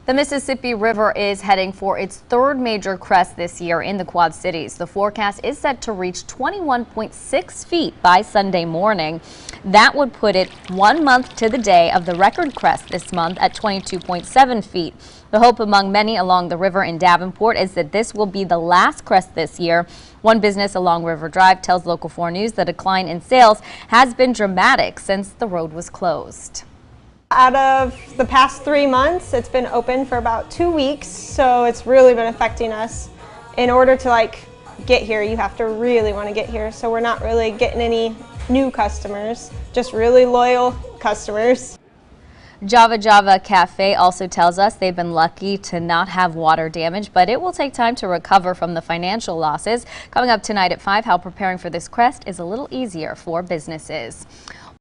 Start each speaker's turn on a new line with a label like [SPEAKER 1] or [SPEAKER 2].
[SPEAKER 1] The Mississippi River is heading for its third major crest this year in the Quad Cities. The forecast is set to reach 21.6 feet by Sunday morning. That would put it 1 month to the day of the record crest this month at 22.7 feet. The hope among many along the river in Davenport is that this will be the last crest this year. One business along River Drive tells Local 4 News the decline in sales has been dramatic since the road was closed.
[SPEAKER 2] Out of the past 3 months, it's been open for about 2 weeks, so it's really been affecting us. In order to get here, you have to really want to get here, so we're not really getting any new customers, just really loyal customers.
[SPEAKER 1] Java Java Cafe also tells us they've been lucky to not have water damage, but it will take time to recover from the financial losses. Coming up tonight at 5, how preparing for this crest is a little easier for businesses.